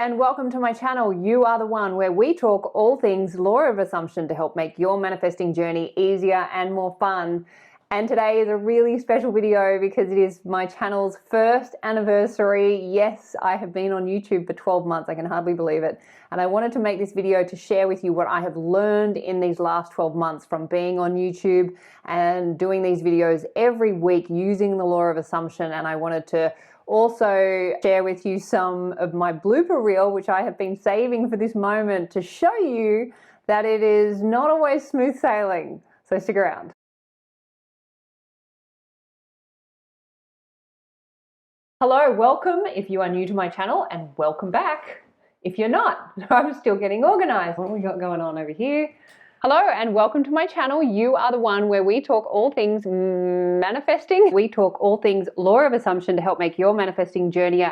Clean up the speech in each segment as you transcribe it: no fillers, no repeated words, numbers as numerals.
and welcome to my channel, You Are The One, where we talk all things law of assumption to help make your manifesting journey easier and more fun. And today is a really special video because it is my channel's first anniversary. Yes, I have been on YouTube for 12 months, I can hardly believe it. And I wanted to make this video to share with you what I have learned in these last 12 months from being on YouTube and doing these videos every week using the law of assumption. And I wanted to also share with you some of my blooper reel, which I have been saving for this moment to show you that it is not always smooth sailing. So stick around. Hello, welcome if you are new to my channel, and welcome back if you're not. I'm still getting organized. What we got going on over here? Hello and welcome to my channel, You Are The One, where we talk all things manifesting. We talk all things law of assumption to help make your manifesting journey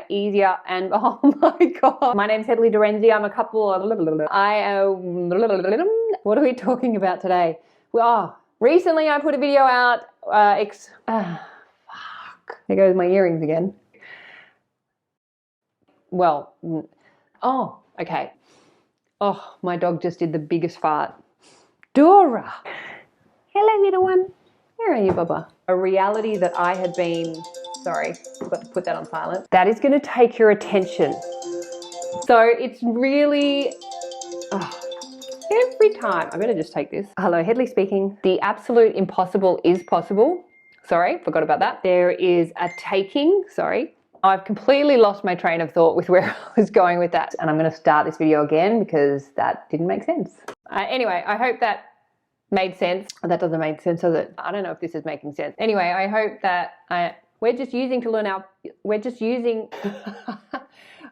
easier and oh my god. My name's Hedley Derenzie. I'm a couple what are we talking about today? Well, recently I put a video out there goes my earrings again. Well, oh, okay. Oh, my dog just did the biggest fart. Dora! Hello, little one. Where are you, Bubba? A reality that I had been, sorry, forgot to put that on silent. That is going to take your attention. So it's really, every time, I better just take this. Hello, Hedley speaking. The absolute impossible is possible. Sorry, forgot about that. There is a taking, sorry. I've completely lost my train of thought with where I was going with that. And I'm going to start this video again because that didn't make sense. Anyway, I hope that made sense. That doesn't make sense, does it? I don't know if this is making sense. Anyway, I hope that we're just using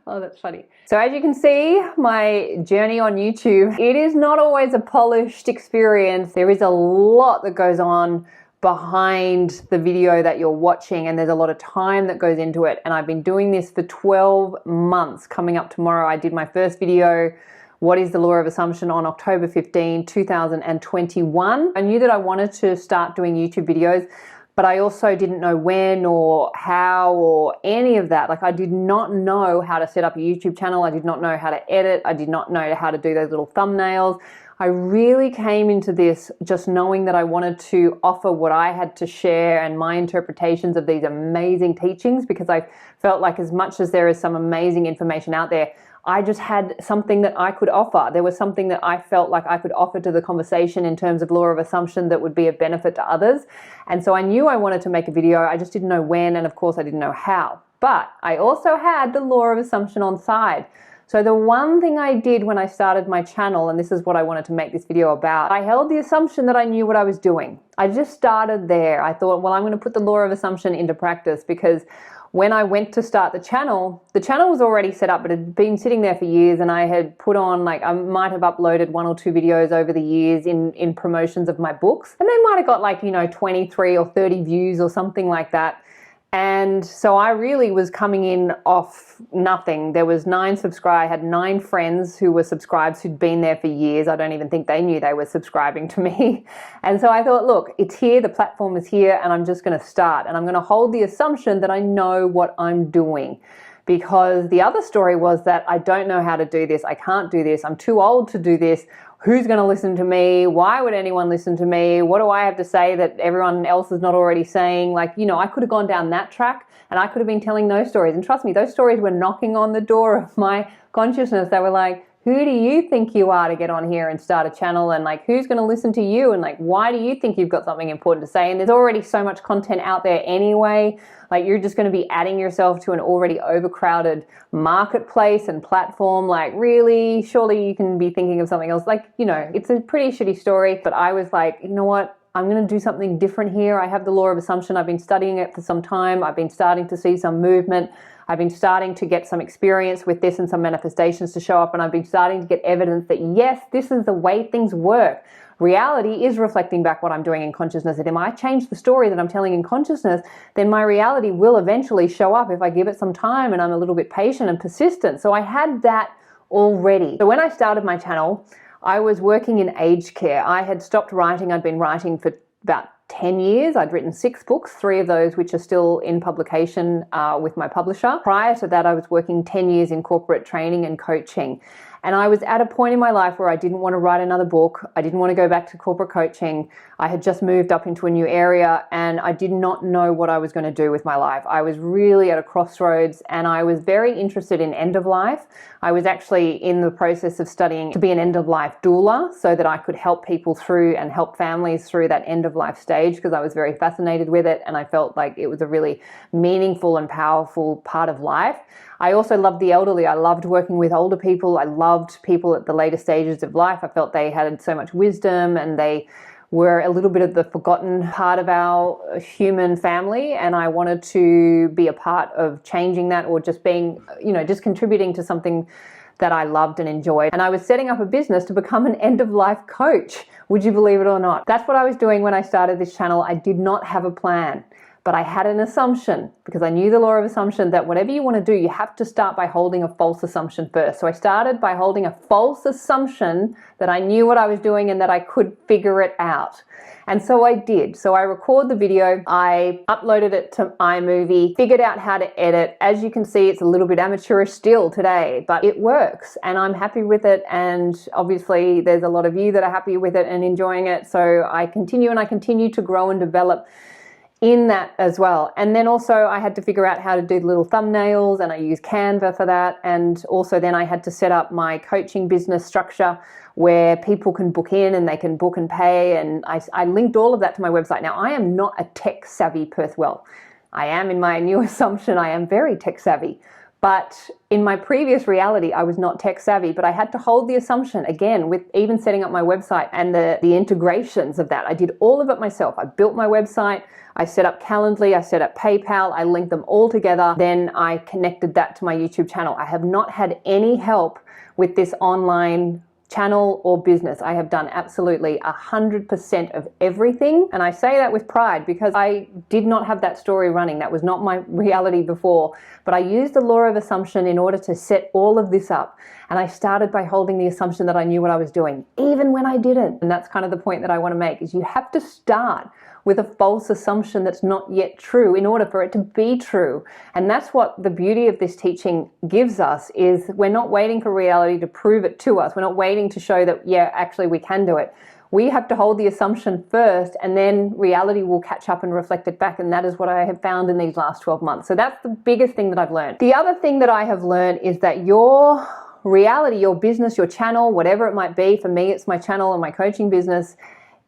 oh, that's funny. So as you can see, my journey on YouTube, it is not always a polished experience. There is a lot that goes on behind the video that you're watching, and there's a lot of time that goes into it. And I've been doing this for 12 months. Coming up tomorrow, I did my first video, What is the Law of Assumption, on October 15, 2021. I knew that I wanted to start doing YouTube videos, but I also didn't know when or how or any of that. Like, I did not know how to set up a YouTube channel. I did not know how to edit. I did not know how to do those little thumbnails. I really came into this just knowing that I wanted to offer what I had to share and my interpretations of these amazing teachings, because I felt like as much as there is some amazing information out there, I just had something that I could offer. There was something that I felt like I could offer to the conversation in terms of law of assumption that would be of benefit to others. And so I knew I wanted to make a video. I just didn't know when, and of course I didn't know how. But I also had the law of assumption on side. So the one thing I did when I started my channel, and this is what I wanted to make this video about, I held the assumption that I knew what I was doing. I just started there. I thought, well, I'm going to put the law of assumption into practice, because when I went to start the channel was already set up, but it had been sitting there for years, and I had put on, like, I might have uploaded 1 or 2 videos over the years in promotions of my books, and they might have got, like, 23 or 30 views or something like that. And so I really was coming in off nothing. There was I had 9 friends who were subscribed who'd been there for years. I don't even think they knew they were subscribing to me. And so I thought, look, it's here, the platform is here, and I'm just going to start. And I'm going to hold the assumption that I know what I'm doing. Because the other story was that I don't know how to do this. I can't do this. I'm too old to do this. Who's going to listen to me? Why would anyone listen to me? What do I have to say that everyone else is not already saying? Like, I could have gone down that track, and I could have been telling those stories. And trust me, those stories were knocking on the door of my consciousness. They were like, who do you think you are to get on here and start a channel? And like, who's going to listen to you? And like, why do you think you've got something important to say? And there's already so much content out there anyway. Like, you're just going to be adding yourself to an already overcrowded marketplace and platform. Like, really, surely you can be thinking of something else. Like, it's a pretty shitty story, but I was like, you know what? I'm going to do something different here. I have the law of assumption. I've been studying it for some time. I've been starting to see some movement. I've been starting to get some experience with this and some manifestations to show up, and I've been starting to get evidence that yes, this is the way things work. Reality is reflecting back what I'm doing in consciousness, and if I change the story that I'm telling in consciousness, then my reality will eventually show up if I give it some time and I'm a little bit patient and persistent. So I had that already. So when I started my channel, I was working in aged care. I had stopped writing. I'd been writing for about 10 years. I'd written 6 books, 3 of those which are still in publication with my publisher. Prior to that, I was working 10 years in corporate training and coaching. And I was at a point in my life where I didn't want to write another book. I didn't want to go back to corporate coaching. I had just moved up into a new area and I did not know what I was going to do with my life. I was really at a crossroads and I was very interested in end of life. I was actually in the process of studying to be an end of life doula so that I could help people through and help families through that end of life stage, because I was very fascinated with it and I felt like it was a really meaningful and powerful part of life. I also loved the elderly. I loved working with older people. I loved people at the later stages of life. I felt they had so much wisdom and they were a little bit of the forgotten part of our human family, and I wanted to be a part of changing that, or just being, just contributing to something that I loved and enjoyed. And I was setting up a business to become an end-of-life coach. Would you believe it or not? That's what I was doing when I started this channel. I did not have a plan. But I had an assumption, because I knew the law of assumption, that whatever you want to do, you have to start by holding a false assumption first. So I started by holding a false assumption that I knew what I was doing and that I could figure it out. And so I did. So I recorded the video, I uploaded it to iMovie, figured out how to edit. As you can see, it's a little bit amateurish still today, but it works and I'm happy with it. And obviously there's a lot of you that are happy with it and enjoying it. So I continue to grow and develop in that as well. And then also I had to figure out how to do the little thumbnails, and I use Canva for that. And also then I had to set up my coaching business structure where people can book in and they can book and pay. And I linked all of that to my website. Now, I am not a tech savvy person. Well, I am in my new assumption. I am very tech savvy. But in my previous reality, I was not tech savvy, but I had to hold the assumption, again, with even setting up my website and the integrations of that. I did all of it myself. I built my website, I set up Calendly, I set up PayPal, I linked them all together. Then I connected that to my YouTube channel. I have not had any help with this online channel or business. I have done absolutely 100% of everything. And I say that with pride because I did not have that story running. That was not my reality before. But I used the law of assumption in order to set all of this up. And I started by holding the assumption that I knew what I was doing, even when I didn't. And that's kind of the point that I want to make, is you have to start with a false assumption that's not yet true in order for it to be true. And that's what the beauty of this teaching gives us, is we're not waiting for reality to prove it to us. We're not waiting to show that, yeah, actually we can do it. We have to hold the assumption first, and then reality will catch up and reflect it back. And that is what I have found in these last 12 months. So that's the biggest thing that I've learned. The other thing that I have learned is that your reality, your business, your channel, whatever it might be, for me, it's my channel and my coaching business,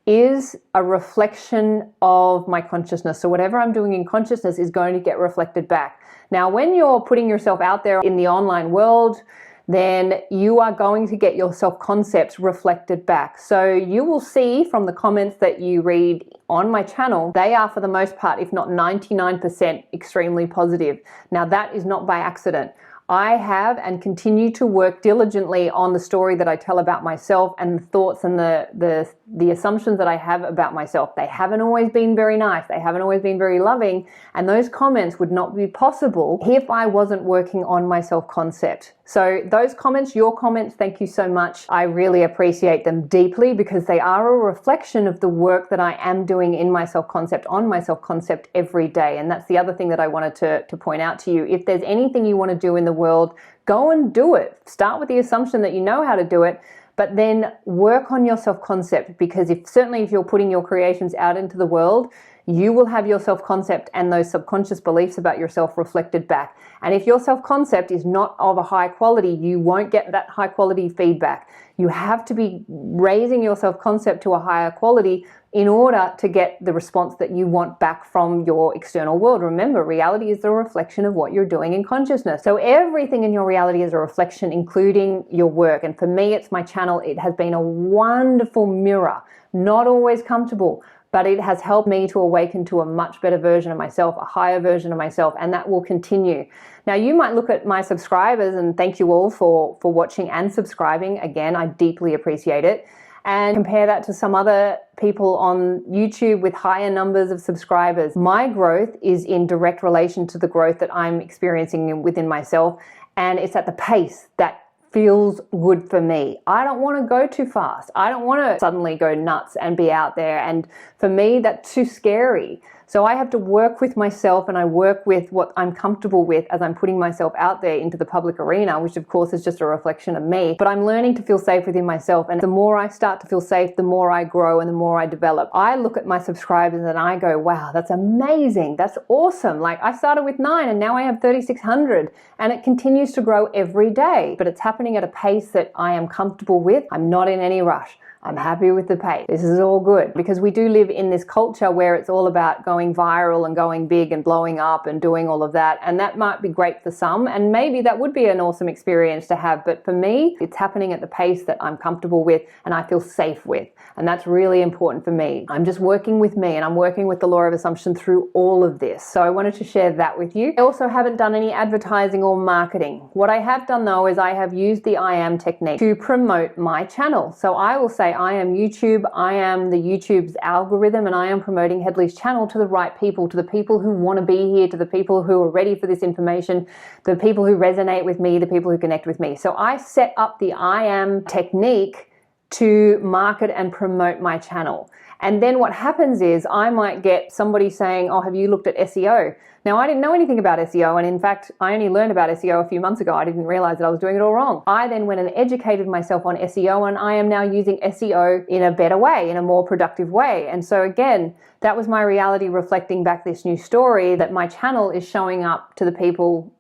is a reflection of my consciousness. So whatever I'm doing in consciousness is going to get reflected back. Now, when you're putting yourself out there in the online world, then you are going to get your self-concept reflected back. So you will see from the comments that you read on my channel, they are for the most part, if not 99%, extremely positive. Now, that is not by accident. I have and continue to work diligently on the story that I tell about myself and the thoughts and the assumptions that I have about myself. They haven't always been very nice. They haven't always been very loving. And those comments would not be possible if I wasn't working on my self-concept. So those comments, your comments, thank you so much. I really appreciate them deeply because they are a reflection of the work that I am doing in my self-concept, on my self-concept every day. And that's the other thing that I wanted to point out to you. If there's anything you want to do in the world, go and do it. Start with the assumption that you know how to do it, but then work on your self-concept, because if you're putting your creations out into the world, you will have your self-concept and those subconscious beliefs about yourself reflected back. And if your self-concept is not of a high quality, you won't get that high quality feedback. You have to be raising your self-concept to a higher quality in order to get the response that you want back from your external world. Remember, reality is the reflection of what you're doing in consciousness. So everything in your reality is a reflection, including your work. And for me, it's my channel. It has been a wonderful mirror, not always comfortable, but it has helped me to awaken to a much better version of myself, a higher version of myself, and that will continue. Now, you might look at my subscribers, and thank you all for watching and subscribing. Again, I deeply appreciate it. And compare that to some other people on YouTube with higher numbers of subscribers. My growth is in direct relation to the growth that I'm experiencing within myself, and it's at the pace that feels good for me. I don't want to go too fast. I don't want to suddenly go nuts and be out there. And for me, that's too scary. So I have to work with myself, and I work with what I'm comfortable with as I'm putting myself out there into the public arena, which of course is just a reflection of me. But I'm learning to feel safe within myself. And the more I start to feel safe, the more I grow and the more I develop. I look at my subscribers and I go, wow, that's amazing. That's awesome. Like, I started with 9 and now I have 3,600, and it continues to grow every day. But it's happening at a pace that I am comfortable with. I'm not in any rush. I'm happy with the pace. This is all good, because we do live in this culture where it's all about going viral and going big and blowing up and doing all of that. And that might be great for some, and maybe that would be an awesome experience to have. But for me, it's happening at the pace that I'm comfortable with and I feel safe with. And that's really important for me. I'm just working with me, and I'm working with the law of assumption through all of this. So I wanted to share that with you. I also haven't done any advertising or marketing. What I have done though is I have used the I am technique to promote my channel. So I will say, I am YouTube, I am the YouTube's algorithm, and I am promoting Hedley's channel to the right people, to the people who want to be here, to the people who are ready for this information, the people who resonate with me, the people who connect with me. So I set up the I am technique to market and promote my channel. And then what happens is I might get somebody saying, oh, have you looked at SEO? Now, I didn't know anything about SEO, and in fact, I only learned about SEO a few months ago. I didn't realize that I was doing it all wrong. I then went and educated myself on SEO, and I am now using SEO in a better way, in a more productive way. And so again, that was my reality reflecting back this new story, that my channel is showing up to the people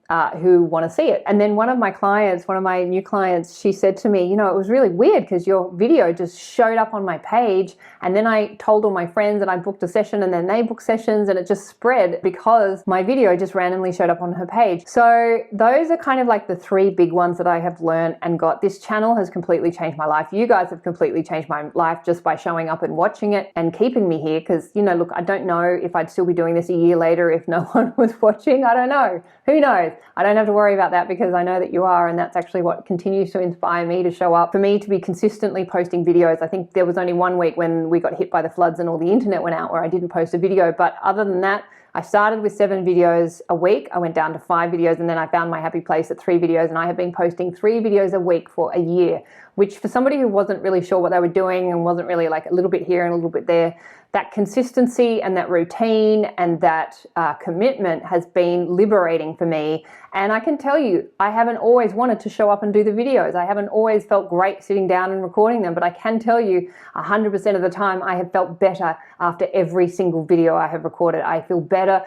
who want to see it. And then one of my new clients, she said to me, you know, it was really weird because your video just showed up on my page, and then I told all my friends and I booked a session, and then they booked sessions, and it just spread because my video just randomly showed up on her page. So those are kind of like the 3 big ones that I have learned and got. This channel has completely changed my life. You guys have completely changed my life just by showing up and watching it and keeping me here, because, you know, look, I don't know if I'd still be doing this a year later if no one was watching. I don't know. Who knows? I don't have to worry about that, because I know that you are, and that's actually what continues to inspire me to show up. For me to be consistently posting videos, I think there was only 1 week when we got hit by the floods and all the internet went out where I didn't post a video, but other than that, I started with 7 videos a week. I went down to 5 videos, and then I found my happy place at 3 videos, and I have been posting 3 videos a week for a year, which for somebody who wasn't really sure what they were doing and wasn't really, like, a little bit here and a little bit there, that consistency and that routine and that commitment has been liberating for me. And I can tell you, I haven't always wanted to show up and do the videos. I haven't always felt great sitting down and recording them, but I can tell you 100% of the time I have felt better after every single video I have recorded. I feel better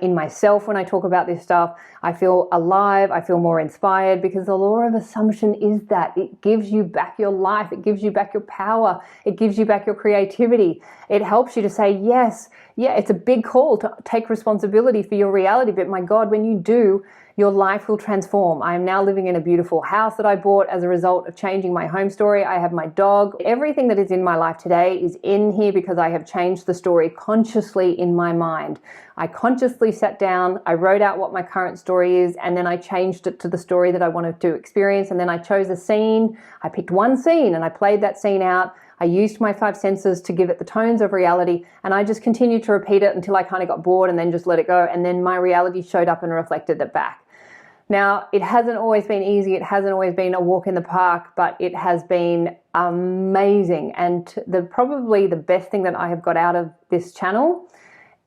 in myself when I talk about this stuff. I feel alive, I feel more inspired, because the law of assumption is that it gives you back your life, it gives you back your power, it gives you back your creativity. It helps you to say, yes, yeah, it's a big call to take responsibility for your reality, but my God, when you do, your life will transform. I am now living in a beautiful house that I bought as a result of changing my home story. I have my dog. Everything that is in my life today is in here because I have changed the story consciously in my mind. I consciously sat down, I wrote out what my current story is, and then I changed it to the story that I wanted to experience. And then I chose a scene. I picked one scene and I played that scene out. I used my 5 senses to give it the tones of reality, and I just continued to repeat it until I kind of got bored and then just let it go. And then my reality showed up and reflected it back. Now, it hasn't always been easy. It hasn't always been a walk in the park, but it has been amazing. And probably the best thing that I have got out of this channel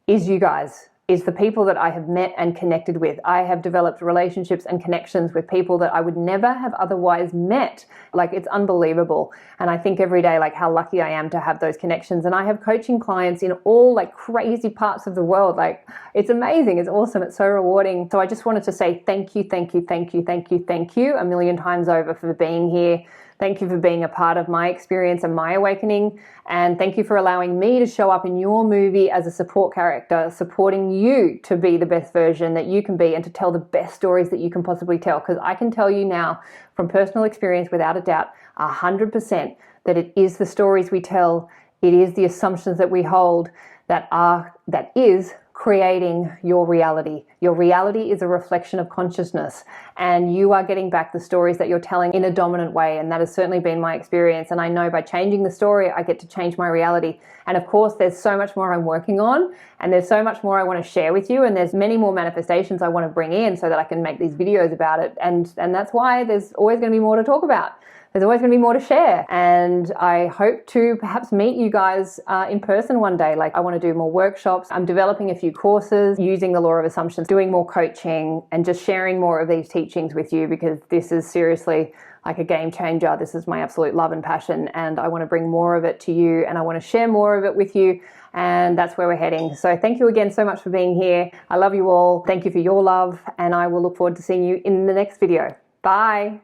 is you guys, is the people that I have met and connected with. I have developed relationships and connections with people that I would never have otherwise met. Like, it's unbelievable. And I think every day, like, how lucky I am to have those connections. And I have coaching clients in all, like, crazy parts of the world. Like, it's amazing. It's awesome. It's so rewarding. So I just wanted to say thank you, thank you, thank you, thank you, thank you 1,000,000 times over for being here. Thank you for being a part of my experience and my awakening. And thank you for allowing me to show up in your movie as a support character, supporting you to be the best version that you can be and to tell the best stories that you can possibly tell. Because I can tell you now from personal experience, without a doubt, 100%, that it is the stories we tell, it is the assumptions that we hold that is creating your reality. Your reality is a reflection of consciousness, and you are getting back the stories that you're telling in a dominant way, and that has certainly been my experience. And I know by changing the story, I get to change my reality. And of course, there's so much more I'm working on, and there's so much more I want to share with you, and there's many more manifestations I want to bring in so that I can make these videos about it. And that's why there's always going to be more to talk about. There's always going to be more to share, and I hope to perhaps meet you guys in person one day. Like, I want to do more workshops. I'm developing a few courses using the law of assumptions, doing more coaching, and just sharing more of these teachings with you, because this is seriously like a game changer. This is my absolute love and passion, and I want to bring more of it to you, and I want to share more of it with you, and that's where we're heading. So thank you again so much for being here. I love you all. Thank you for your love, and I will look forward to seeing you in the next video. Bye.